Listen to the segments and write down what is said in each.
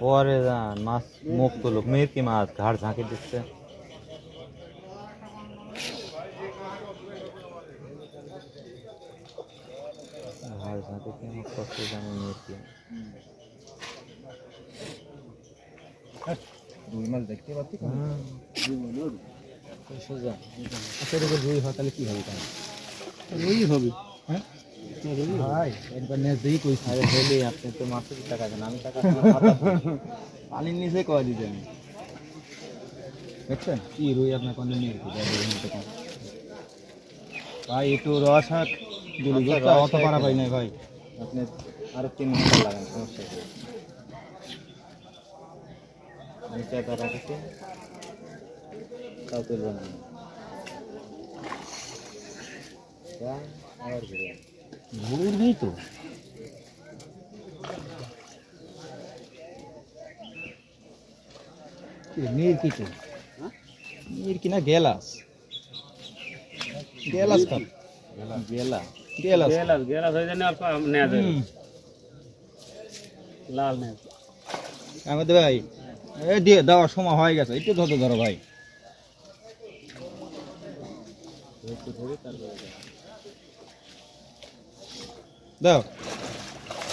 পরে যান মাছ মুখ তুলুক মেয়ের কি মাছ ঘাড় ঝাঁকি দিচ্ছে ঘাড় ঝাঁকি কি আমার কষ্ট জানে মেয়ের কি রুই মাছ দেখতে পাচ্ছি সোজা রুই হয় তাহলে কি হবে রুই হবে হ্যাঁ ভাই একবার নেস দিই কই আরে হেলি আপনি তো মাছের টাকা দেন আমি টাকা পানির নিচে কয় দিতে আমি দেখছেন কি রুই আপনার কোন নিয়ে ভাই একটু রস হাত অত পারা পাই নাই ভাই আপনি আরো 3 ঘন্টা লাগান সমস্যা নেই নিচে তারা কিছু তাও তুলব না আবার ঘুরে ঘুর নেই তো নীর কি তো নীর কি না গেলাস গেলাস কাপ গেলা গেলাস গেলাস গেলাস হয়ে জানি আপনি নেয়া যায় লাল নেয়া আমাদের ভাই এ দিয়ে দেওয়ার সময় হয়ে গেছে একটু ধরো ধরো ভাই একটু ধরে তারপরে দাও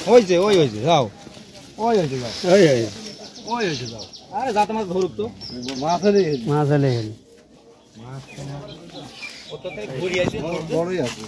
হয়েছে ওই হয়েছে যাও ওই হয়েছে যাও ওই হয়েছে যাও আরে যাতে মাছ ধরুক তো মাছ এলে গেল বড়ই আছে